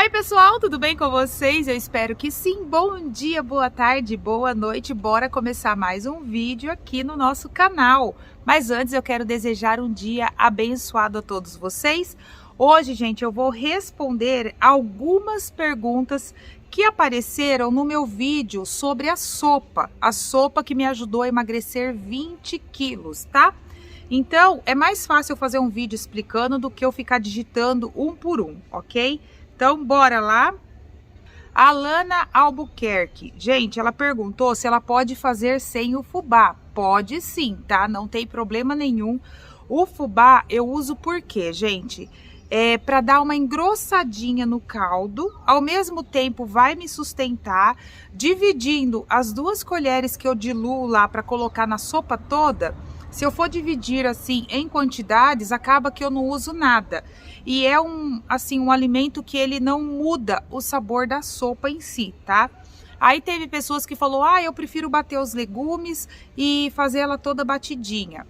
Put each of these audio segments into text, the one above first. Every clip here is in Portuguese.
Oi pessoal, tudo bem com vocês? Eu espero que sim. Bom dia, boa tarde, boa noite. Bora começar mais um vídeo aqui no nosso canal. Mas antes eu quero desejar um dia abençoado a todos vocês. Hoje, gente, eu vou responder algumas perguntas que apareceram no meu vídeo sobre a sopa que me ajudou a emagrecer 20 quilos, tá? Então, é mais fácil eu fazer um vídeo explicando do que eu ficar digitando um por um, ok? Então, bora lá. A Alana Albuquerque, gente, ela perguntou se ela pode fazer sem o fubá. Pode sim, tá? Não tem problema nenhum. O fubá eu uso por quê, gente? Para dar uma engrossadinha no caldo, ao mesmo tempo vai me sustentar, dividindo as 2 colheres que eu diluo lá para colocar na sopa toda. Se eu for dividir assim em quantidades, acaba que eu não uso nada. E é um alimento que ele não muda o sabor da sopa em si, tá? Aí teve pessoas que falou: "Ah, eu prefiro bater os legumes e fazer ela toda batidinha".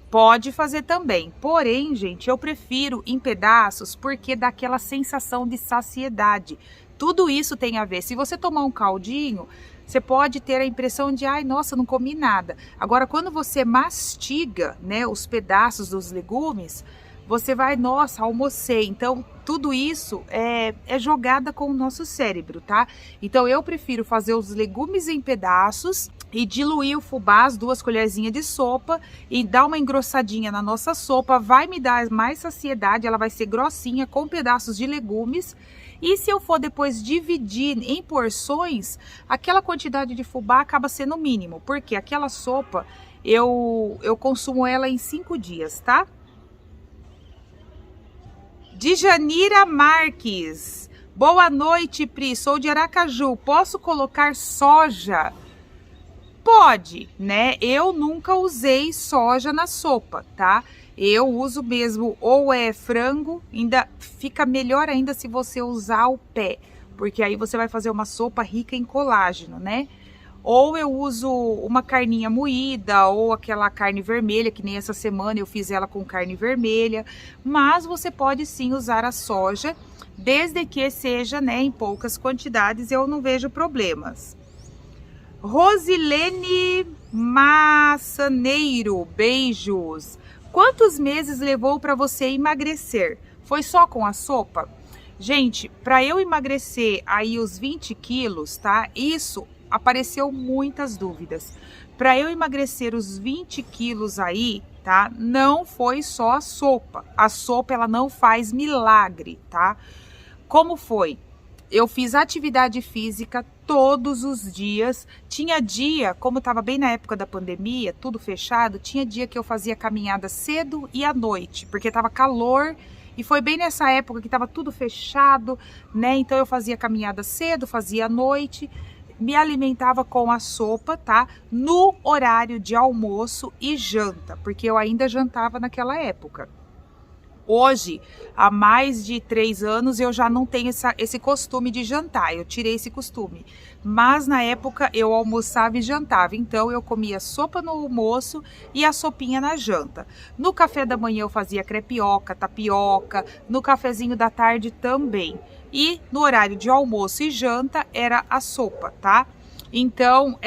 Pode fazer também, porém, gente, eu prefiro em pedaços porque dá aquela sensação de saciedade. Tudo isso tem a ver. Se você tomar um caldinho, você pode ter a impressão de, ai, nossa, não comi nada. Agora, quando você mastiga, né, os pedaços dos legumes, você vai, nossa, almocei. Então, tudo isso é jogada com o nosso cérebro, tá? Então, eu prefiro fazer os legumes em pedaços e diluir o fubá, as 2 colherzinhas de sopa, e dar uma engrossadinha na nossa sopa. Vai me dar mais saciedade, ela vai ser grossinha com pedaços de legumes. E se eu for depois dividir em porções, aquela quantidade de fubá acaba sendo o mínimo, porque aquela sopa eu consumo ela em 5 dias, tá? Djanira Marques, boa noite, Pri, sou de Aracaju, posso colocar soja? Pode, né? Eu nunca usei soja na sopa, tá? Eu uso mesmo ou frango, ainda fica melhor ainda se você usar o pé, porque aí você vai fazer uma sopa rica em colágeno, né? Ou eu uso uma carninha moída ou aquela carne vermelha, que nem essa semana eu fiz ela com carne vermelha, mas você pode sim usar a soja, desde que seja, né, em poucas quantidades, eu não vejo problemas. Rosilene Massaneiro, beijos. Quantos meses levou para você emagrecer? Foi só com a sopa? Gente, para eu emagrecer aí os 20 quilos, tá? Isso apareceu muitas dúvidas. Para eu emagrecer os 20 quilos aí, tá? Não foi só a sopa. A sopa, ela não faz milagre, tá? Como foi? Eu fiz atividade física todos os dias. Tinha dia, como estava bem na época da pandemia, tudo fechado, tinha dia que eu fazia caminhada cedo e à noite, porque estava calor e foi bem nessa época que estava tudo fechado, né? Então eu fazia caminhada cedo, fazia à noite, me alimentava com a sopa, tá? No horário de almoço e janta, porque eu ainda jantava naquela época. Hoje, há mais de 3 anos, eu já não tenho esse costume de jantar, eu tirei esse costume. Mas na época eu almoçava e jantava, então eu comia sopa no almoço e a sopinha na janta. No café da manhã eu fazia crepioca, tapioca, no cafezinho da tarde também. E no horário de almoço e janta era a sopa, tá? Então,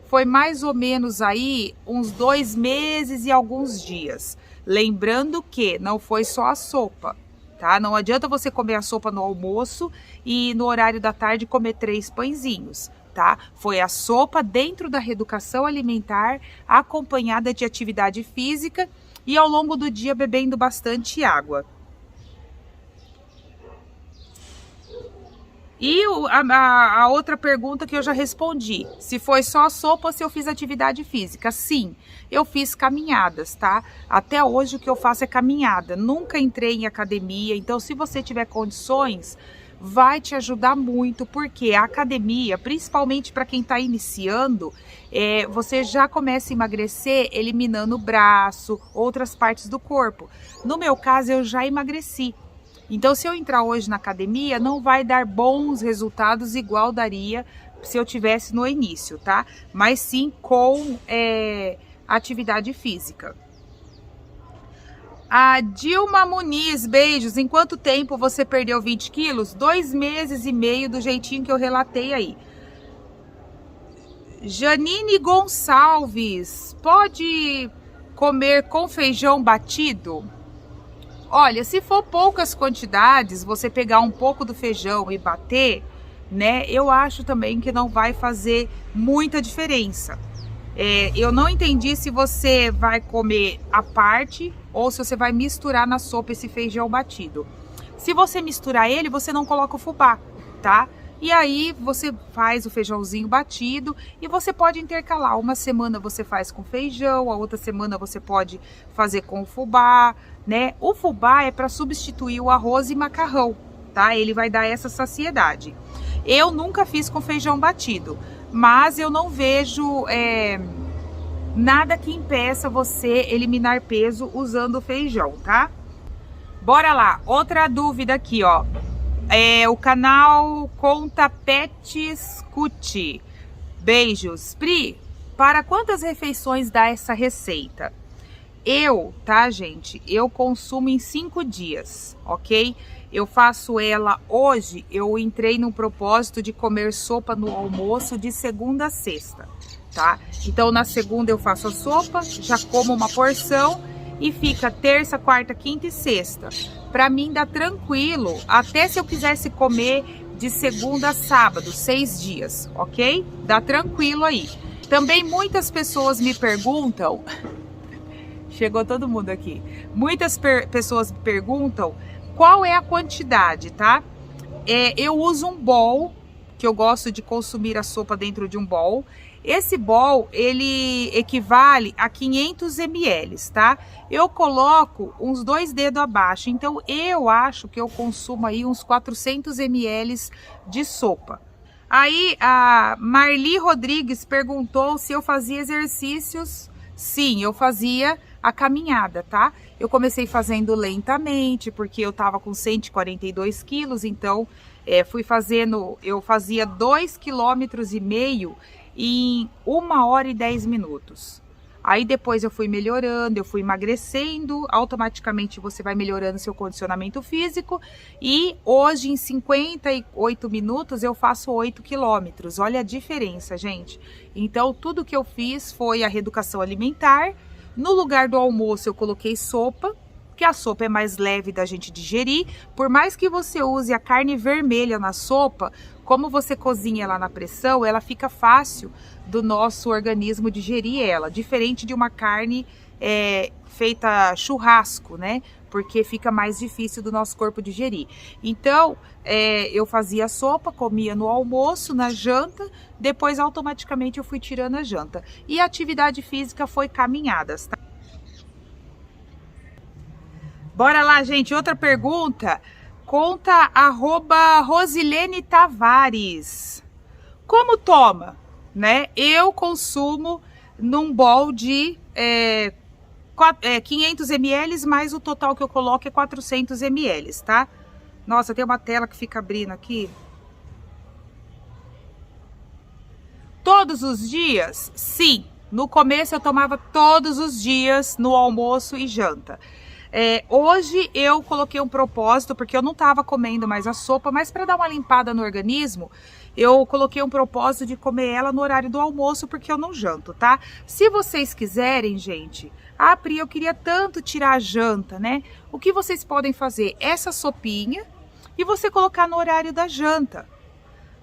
foi mais ou menos aí uns 2 meses e alguns dias. Lembrando que não foi só a sopa, tá? Não adianta você comer a sopa no almoço e no horário da tarde comer 3 pãezinhos, tá? Foi a sopa dentro da reeducação alimentar, acompanhada de atividade física e ao longo do dia bebendo bastante água. E a outra pergunta que eu já respondi, se foi só a sopa ou se eu fiz atividade física. Sim, eu fiz caminhadas, tá? Até hoje o que eu faço é caminhada, nunca entrei em academia, então se você tiver condições, vai te ajudar muito, porque a academia, principalmente para quem está iniciando, você já começa a emagrecer eliminando o braço, outras partes do corpo. No meu caso, eu já emagreci. Então, se eu entrar hoje na academia, não vai dar bons resultados igual daria se eu tivesse no início, tá? Mas sim com atividade física. A Dilma Muniz, beijos. Em quanto tempo você perdeu 20 quilos? 2 meses e meio, do jeitinho que eu relatei aí. Janine Gonçalves, pode comer com feijão batido? Olha, se for poucas quantidades, você pegar um pouco do feijão e bater, né? Eu acho também que não vai fazer muita diferença. Eu não entendi se você vai comer à parte ou se você vai misturar na sopa esse feijão batido. Se você misturar ele, você não coloca o fubá, tá? E aí você faz o feijãozinho batido e você pode intercalar. Uma semana você faz com feijão, a outra semana você pode fazer com o fubá, né? O fubá é para substituir o arroz e macarrão, tá? Ele vai dar essa saciedade. Eu nunca fiz com feijão batido, mas eu não vejo nada que impeça você eliminar peso usando o feijão, tá? Bora lá, outra dúvida aqui, ó. O canal Conta Pets Cuti. Beijos. Pri, para quantas refeições dá essa receita? Tá, gente? Eu consumo em 5 dias, ok? Eu faço ela hoje, eu entrei no propósito de comer sopa no almoço de segunda a sexta, tá? Então, na segunda eu faço a sopa, já como uma porção e fica terça, quarta, quinta e sexta. Pra mim dá tranquilo, até se eu quisesse comer de segunda a sábado, 6 dias, ok? Dá tranquilo aí. Também muitas pessoas me perguntam, chegou todo mundo aqui, muitas pessoas me perguntam qual é a quantidade, tá? Eu uso um bowl, que eu gosto de consumir a sopa dentro de um bowl. Esse bowl, ele equivale a 500 ml, tá? Eu coloco uns 2 dedos abaixo, então eu acho que eu consumo aí uns 400 ml de sopa. Aí a Marli Rodrigues perguntou se eu fazia exercícios. Sim, eu fazia a caminhada, tá? Eu comecei fazendo lentamente, porque eu tava com 142 quilos, então eu fazia 2,5 km em 1 hora e 10 minutos. Aí depois eu fui melhorando, eu fui emagrecendo, automaticamente você vai melhorando seu condicionamento físico. E hoje em 58 minutos eu faço 8 quilômetros. Olha a diferença, gente. Então tudo que eu fiz foi a reeducação alimentar. No lugar do almoço eu coloquei sopa, que a sopa é mais leve da gente digerir. Por mais que você use a carne vermelha na sopa, como você cozinha ela na pressão, ela fica fácil do nosso organismo digerir ela. Diferente de uma carne feita churrasco, né? Porque fica mais difícil do nosso corpo digerir. Então, eu fazia a sopa, comia no almoço, na janta, depois automaticamente eu fui tirando a janta. E a atividade física foi caminhadas, tá? Bora lá, gente, outra pergunta. Conta @Rosilene Tavares. Como toma? Né? Eu consumo num bowl de 500 ml, mais o total que eu coloco é 400 ml, tá? Nossa, tem uma tela que fica abrindo aqui. Todos os dias? Sim. No começo eu tomava todos os dias no almoço e janta. Hoje eu coloquei um propósito, porque eu não estava comendo mais a sopa, mas para dar uma limpada no organismo, eu coloquei um propósito de comer ela no horário do almoço, porque eu não janto, tá? Se vocês quiserem, gente, Pri, eu queria tanto tirar a janta, né? O que vocês podem fazer? Essa sopinha e você colocar no horário da janta.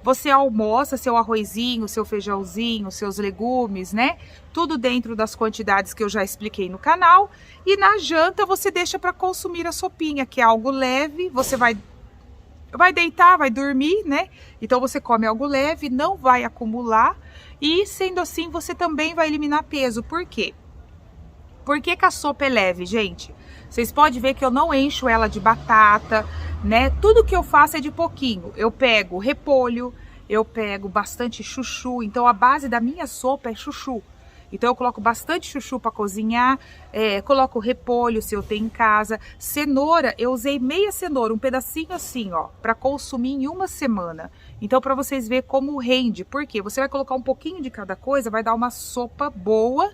Você almoça seu arrozinho, seu feijãozinho, seus legumes, né? Tudo dentro das quantidades que eu já expliquei no canal. E na janta você deixa para consumir a sopinha, que é algo leve. Você vai deitar, vai dormir, né? Então você come algo leve, não vai acumular. E sendo assim, você também vai eliminar peso. Por quê? Por que que a sopa é leve, gente? Vocês podem ver que eu não encho ela de batata, né? Tudo que eu faço é de pouquinho. Eu pego repolho, eu pego bastante chuchu. Então a base da minha sopa é chuchu. Então eu coloco bastante chuchu para cozinhar, coloco repolho se eu tenho em casa. Cenoura, eu usei meia cenoura, um pedacinho assim, ó, para consumir em 1 semana. Então para vocês verem como rende. Por quê? Você vai colocar um pouquinho de cada coisa, vai dar uma sopa boa.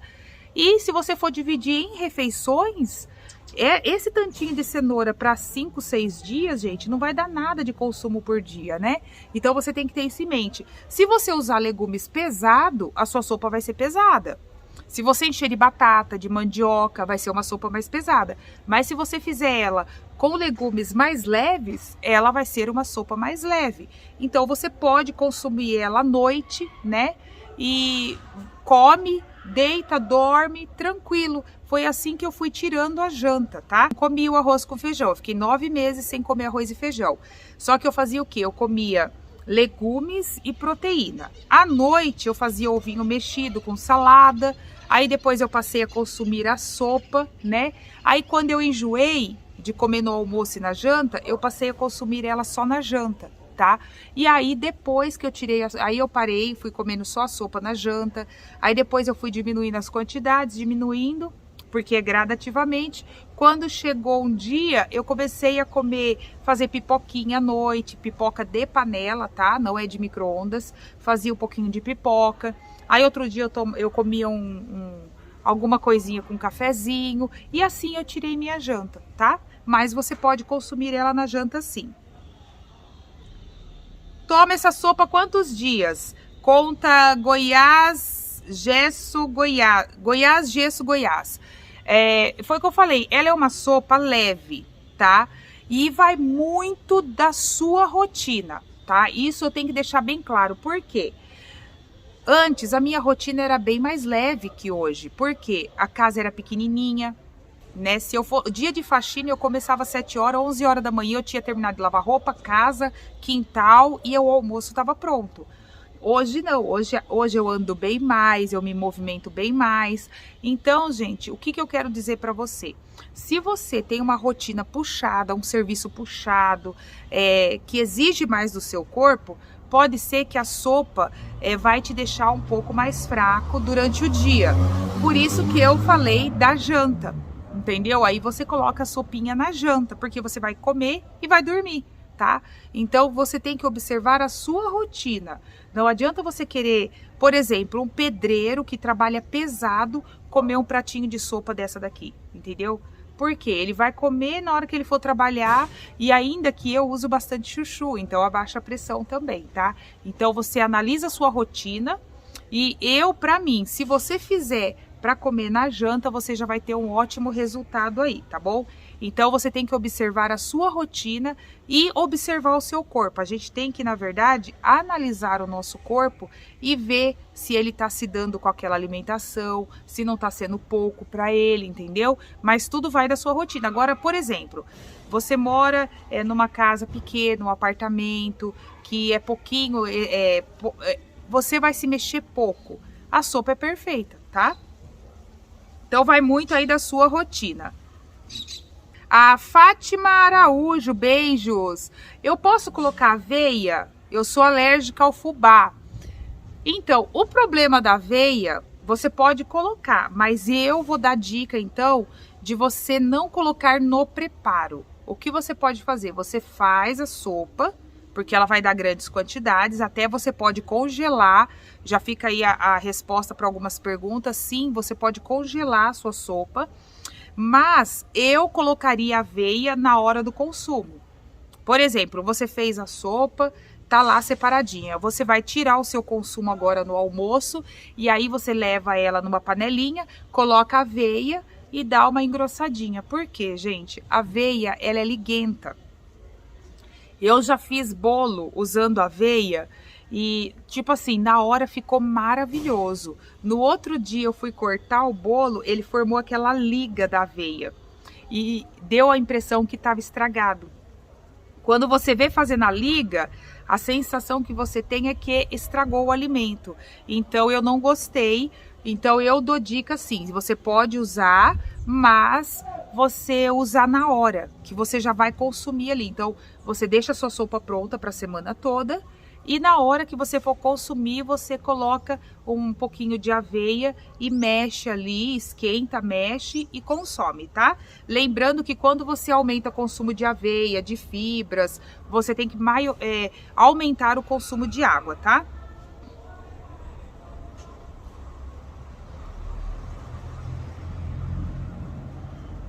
E se você for dividir em refeições, Esse tantinho de cenoura para 5, 6 dias, gente, não vai dar nada de consumo por dia, né? Então você tem que ter isso em mente. Se você usar legumes pesado, a sua sopa vai ser pesada. Se você encher de batata, de mandioca, vai ser uma sopa mais pesada. Mas se você fizer ela com legumes mais leves, ela vai ser uma sopa mais leve. Então você pode consumir ela à noite, né? E come, deita, dorme, tranquilo. Foi assim que eu fui tirando a janta, tá? Comi o arroz com feijão. Eu fiquei 9 meses sem comer arroz e feijão. Só que eu fazia o quê? Eu comia legumes e proteína. À noite eu fazia ovinho mexido com salada. Aí depois eu passei a consumir a sopa, né? Aí quando eu enjoei de comer no almoço e na janta, eu passei a consumir ela só na janta, tá? E aí depois que eu tirei, aí eu parei, fui comendo só a sopa na janta. Aí depois eu fui diminuindo as quantidades, diminuindo, porque é gradativamente. Quando chegou um dia, eu comecei a comer, fazer pipoquinha à noite, pipoca de panela, tá? Não é de micro-ondas. Fazia um pouquinho de pipoca. Aí outro dia eu comia alguma coisinha com cafezinho. E assim eu tirei minha janta, tá? Mas você pode consumir ela na janta sim. Toma essa sopa quantos dias? Conta Goiás, Gesso, Goiás. Goiás, Gesso, Goiás. Foi o que eu falei, ela é uma sopa leve, tá? E vai muito da sua rotina, tá? Isso eu tenho que deixar bem claro, por quê? Antes a minha rotina era bem mais leve que hoje, porque a casa era pequenininha, né? Se eu for dia de faxina, eu começava às 7 horas, 11 horas da manhã eu tinha terminado de lavar roupa, casa, quintal e o almoço estava pronto. Hoje não, hoje eu ando bem mais, eu me movimento bem mais. Então, gente, o que eu quero dizer para você? Se você tem uma rotina puxada, um serviço puxado, que exige mais do seu corpo, pode ser que a sopa vai te deixar um pouco mais fraco durante o dia. Por isso que eu falei da janta, entendeu? Aí você coloca a sopinha na janta, porque você vai comer e vai dormir. Tá? Então você tem que observar a sua rotina. Não adianta você querer, por exemplo, um pedreiro que trabalha pesado comer um pratinho de sopa dessa daqui, entendeu? Porque ele vai comer na hora que ele for trabalhar e ainda que eu uso bastante chuchu, então abaixa a pressão também, tá? Então você analisa a sua rotina e para mim, se você fizer para comer na janta, você já vai ter um ótimo resultado aí, tá bom? Então você tem que observar a sua rotina e observar o seu corpo. A gente tem que, na verdade, analisar o nosso corpo e ver se ele tá se dando com aquela alimentação, se não tá sendo pouco para ele, entendeu? Mas tudo vai da sua rotina. Agora, por exemplo, você mora numa casa pequena, um apartamento, que é pouquinho, você vai se mexer pouco. A sopa é perfeita, tá? Então vai muito aí da sua rotina. A Fátima Araújo, beijos. Eu posso colocar aveia? Eu sou alérgica ao fubá. Então, o problema da aveia, você pode colocar, mas eu vou dar dica então de você não colocar no preparo. O que você pode fazer? Você faz a sopa, porque ela vai dar grandes quantidades, até você pode congelar. Já fica aí a resposta para algumas perguntas. Sim, você pode congelar a sua sopa, mas eu colocaria aveia na hora do consumo. Por exemplo, você fez a sopa, tá lá separadinha. Você vai tirar o seu consumo agora no almoço e aí você leva ela numa panelinha, coloca a aveia e dá uma engrossadinha. Por quê, gente? A aveia, ela é liguenta. Eu já fiz bolo usando aveia e, tipo assim, na hora ficou maravilhoso. No outro dia eu fui cortar o bolo, ele formou aquela liga da aveia e deu a impressão que estava estragado. Quando você vê fazendo a liga, a sensação que você tem é que estragou o alimento. Então eu não gostei. Então eu dou dica assim, você pode usar, mas você usar na hora, que você já vai consumir ali. Então você deixa a sua sopa pronta para a semana toda e na hora que você for consumir, você coloca um pouquinho de aveia e mexe ali, esquenta, mexe e consome, tá? Lembrando que quando você aumenta o consumo de aveia, de fibras, você tem que aumentar o consumo de água, tá?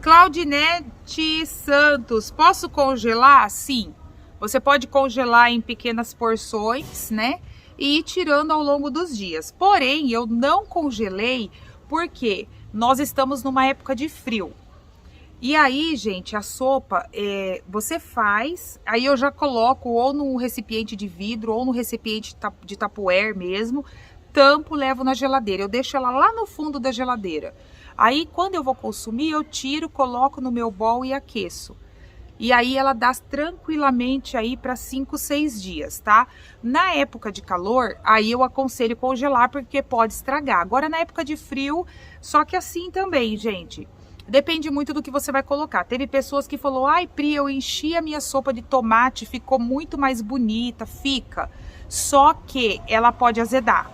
Claudinete Santos, posso congelar? Sim, você pode congelar em pequenas porções, né? E ir tirando ao longo dos dias. Porém, eu não congelei porque nós estamos numa época de frio. E aí, gente, a sopa, você faz, aí eu já coloco ou no recipiente de vidro ou no recipiente de tapuér mesmo, tampo, levo na geladeira. Eu deixo ela lá no fundo da geladeira. Aí, quando eu vou consumir, eu tiro, coloco no meu bowl e aqueço. E aí ela dá tranquilamente aí para 5, 6 dias, tá? Na época de calor, aí eu aconselho congelar porque pode estragar. Agora na época de frio, só que assim também, gente, depende muito do que você vai colocar. Teve pessoas que falou: ai, Pri, eu enchi a minha sopa de tomate, ficou muito mais bonita, fica. Só que ela pode azedar.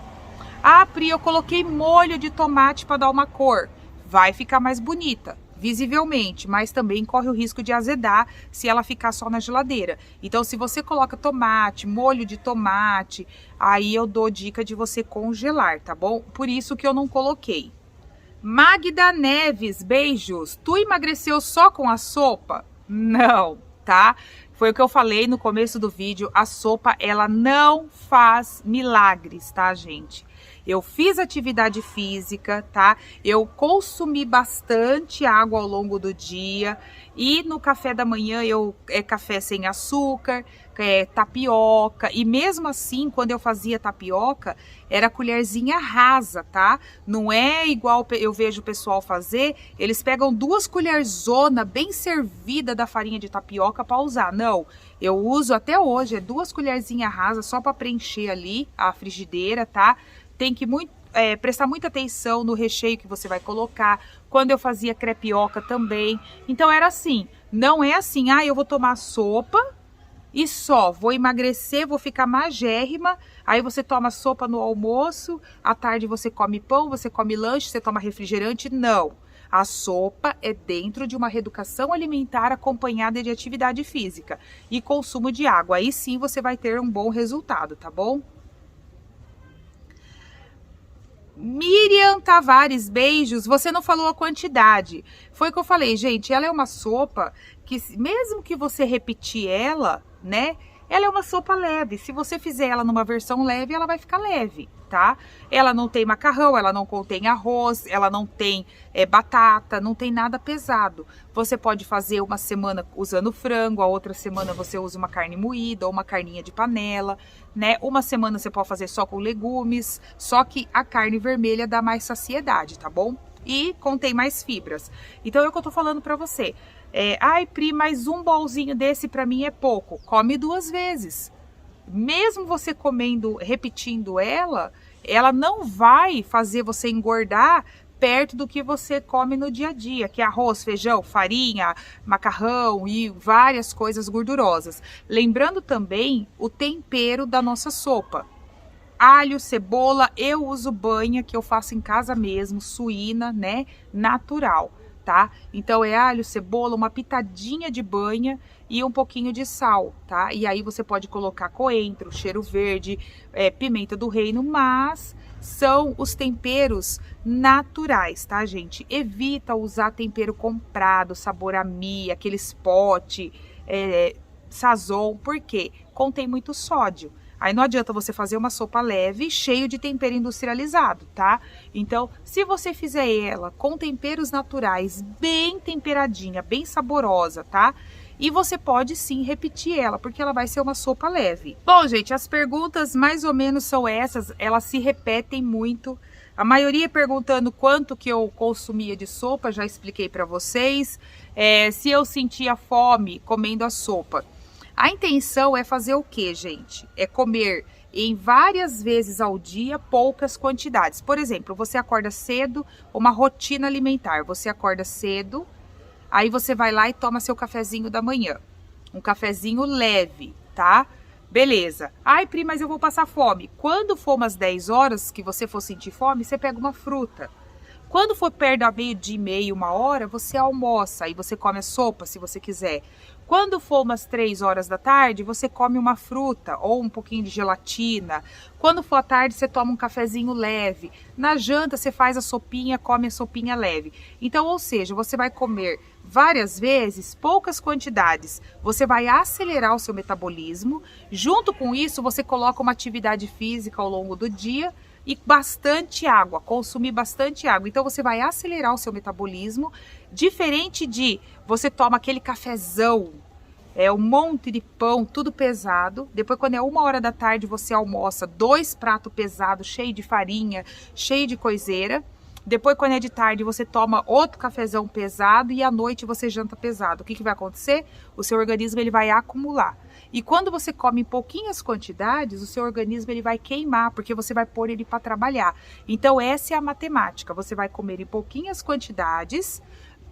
Ah, Pri, eu coloquei molho de tomate para dar uma cor. Vai ficar mais bonita, visivelmente, mas também corre o risco de azedar se ela ficar só na geladeira. Então, se você coloca tomate, molho de tomate, aí eu dou dica de você congelar, tá bom? Por isso que eu não coloquei. Magda Neves, beijos. Tu emagreceu só com a sopa? Não, tá? Foi o que eu falei no começo do vídeo, a sopa, ela não faz milagres, tá, gente? Eu fiz atividade física, tá? Eu consumi bastante água ao longo do dia e no café da manhã café sem açúcar, tapioca, e mesmo assim, quando eu fazia tapioca, era colherzinha rasa, tá? Não é igual eu vejo o pessoal fazer, eles pegam 2 colherzonas bem servida da farinha de tapioca para usar. Não, eu uso até hoje, 2 colherzinhas rasas só para preencher ali a frigideira, tá? Tem que prestar muita atenção no recheio que você vai colocar. Quando eu fazia crepioca também. Então era assim, não é assim, eu vou tomar sopa e só, vou emagrecer, vou ficar magérrima. Aí você toma sopa no almoço, à tarde você come pão, você come lanche, você toma refrigerante. Não, a sopa é dentro de uma reeducação alimentar acompanhada de atividade física e consumo de água. Aí sim você vai ter um bom resultado, tá bom? Miriam Tavares, beijos. Você não falou a quantidade. Foi o que eu falei, gente. Ela é uma sopa que, mesmo que você repetir ela, né? Ela é uma sopa leve. Se você fizer ela numa versão leve, ela vai ficar leve, tá? Ela não tem macarrão, ela não contém arroz, ela não tem batata, não tem nada pesado. Você pode fazer uma semana usando frango, a outra semana você usa uma carne moída ou uma carninha de panela, né? Uma semana você pode fazer só com legumes, só que a carne vermelha dá mais saciedade, tá bom? E contém mais fibras. Então é o que eu tô falando pra você. Ai, Pri, mas um bolzinho desse pra mim é pouco. Come 2 vezes. Mesmo você comendo, repetindo ela não vai fazer você engordar perto do que você come no dia a dia, que é arroz, feijão, farinha, macarrão e várias coisas gordurosas. Lembrando também o tempero da nossa sopa. Alho, cebola, eu uso banha, que eu faço em casa mesmo, suína, né, natural, tá? Então é alho, cebola, uma pitadinha de banha e um pouquinho de sal, tá? E aí você pode colocar coentro, cheiro verde, pimenta do reino, mas são os temperos naturais, tá, gente? Evita usar tempero comprado, sabor a mia, aqueles pote, sazon, porque contém muito sódio. Aí não adianta você fazer uma sopa leve, cheio de tempero industrializado, tá? Então, se você fizer ela com temperos naturais, bem temperadinha, bem saborosa, tá? E você pode sim repetir ela, porque ela vai ser uma sopa leve. Bom, gente, as perguntas mais ou menos são essas, elas se repetem muito. A maioria perguntando quanto que eu consumia de sopa, já expliquei para vocês. Se eu sentia fome comendo a sopa. A intenção é fazer o que, gente? É comer em várias vezes ao dia, poucas quantidades. Por exemplo, você acorda cedo, uma rotina alimentar. Você acorda cedo, aí você vai lá e toma seu cafezinho da manhã. Um cafezinho leve, tá? Beleza. Ai, Pri, mas eu vou passar fome. Quando for umas 10 horas que você for sentir fome, você pega uma fruta. Quando for perto da meio-dia e meia, 1 hora, você almoça, aí você come a sopa, se você quiser. Quando for umas 3 horas da tarde, você come uma fruta ou um pouquinho de gelatina. Quando for à tarde, você toma um cafezinho leve. Na janta, você faz a sopinha, come a sopinha leve. Então, ou seja, você vai comer várias vezes, poucas quantidades. Você vai acelerar o seu metabolismo. Junto com isso, você coloca uma atividade física ao longo do dia e bastante água, consumir bastante água. Então você vai acelerar o seu metabolismo, diferente de você toma aquele cafezão, um monte de pão, tudo pesado. Depois, quando é 1 hora da tarde, você almoça 2 pratos pesados, cheio de farinha, cheio de coiseira. Depois, quando é de tarde, você toma outro cafezão pesado e à noite você janta pesado. O que vai acontecer? O seu organismo ele vai acumular. E quando você come em pouquinhas quantidades, o seu organismo ele vai queimar, porque você vai pôr ele para trabalhar. Então, essa é a matemática. Você vai comer em pouquinhas quantidades,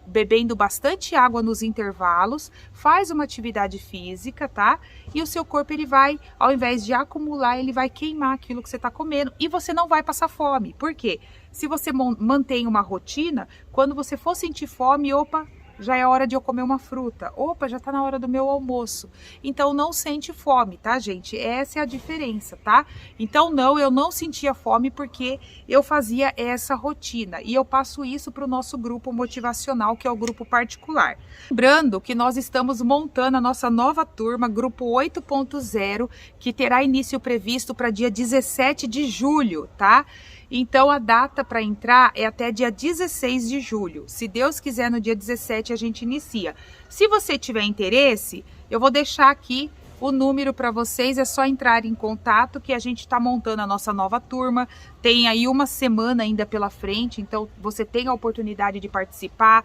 bebendo bastante água nos intervalos, faz uma atividade física, tá? E o seu corpo, ele vai, ao invés de acumular, ele vai queimar aquilo que você tá comendo e você não vai passar fome. Por quê? Se você mantém uma rotina, quando você for sentir fome, opa, já é hora de eu comer uma fruta. Opa, já tá na hora do meu almoço. Então não sente fome, tá, gente? Essa é a diferença, tá? Então não, eu não sentia fome porque eu fazia essa rotina. E eu passo isso para o nosso grupo motivacional, que é o grupo particular. Lembrando que nós estamos montando a nossa nova turma, grupo 8.0, que terá início previsto para dia 17 de julho, tá? Então, a data para entrar é até dia 16 de julho. Se Deus quiser, no dia 17 a gente inicia. Se você tiver interesse, eu vou deixar aqui o número para vocês. É só entrar em contato que a gente está montando a nossa nova turma. Tem aí 1 semana ainda pela frente, então você tem a oportunidade de participar,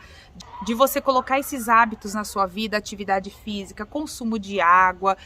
de você colocar esses hábitos na sua vida, atividade física, consumo de água,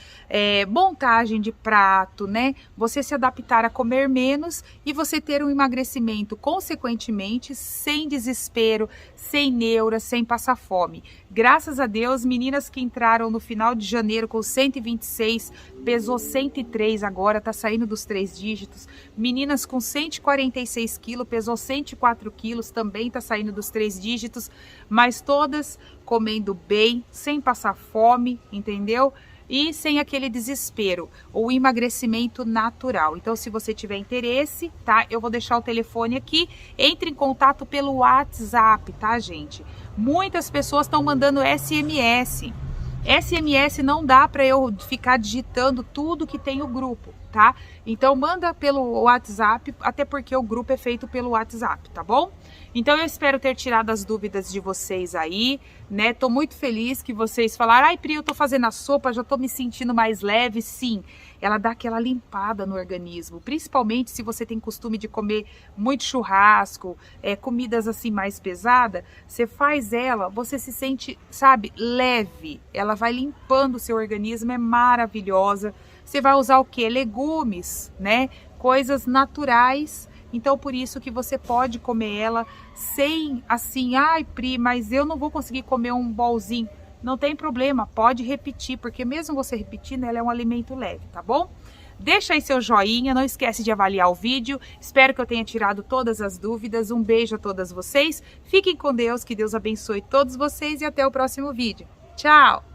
montagem de prato, né? Você se adaptar a comer menos e você ter um emagrecimento, consequentemente, sem desespero, sem neura, sem passar fome. Graças a Deus, meninas que entraram no final de janeiro com 126, pesou 103 agora, tá saindo dos 3 dígitos. Meninas com 146 quilos, pesou 104 quilos, também tá saindo dos 3 dígitos, mas todas comendo bem, sem passar fome, entendeu? E sem aquele desespero, o emagrecimento natural. Então, se você tiver interesse, tá? Eu vou deixar o telefone aqui, entre em contato pelo WhatsApp, tá, gente? Muitas pessoas estão mandando SMS. SMS não dá para eu ficar digitando tudo que tem o grupo, tá? Então manda pelo WhatsApp, até porque o grupo é feito pelo WhatsApp, tá bom? Então eu espero ter tirado as dúvidas de vocês aí, né? Tô muito feliz que vocês falaram: ai, Pri, eu tô fazendo a sopa, já tô me sentindo mais leve. Sim, ela dá aquela limpada no organismo, principalmente se você tem costume de comer muito churrasco, comidas assim mais pesadas. Você faz ela, você se sente, sabe, leve. Ela vai limpando o seu organismo, é maravilhosa. Você vai usar o quê? Legumes, né? Coisas naturais. Então, por isso que você pode comer ela sem assim, ai, Pri, mas eu não vou conseguir comer um bolzinho. Não tem problema, pode repetir, porque mesmo você repetindo, ela é um alimento leve, tá bom? Deixa aí seu joinha, não esquece de avaliar o vídeo. Espero que eu tenha tirado todas as dúvidas. Um beijo a todas vocês. Fiquem com Deus, que Deus abençoe todos vocês e até o próximo vídeo. Tchau!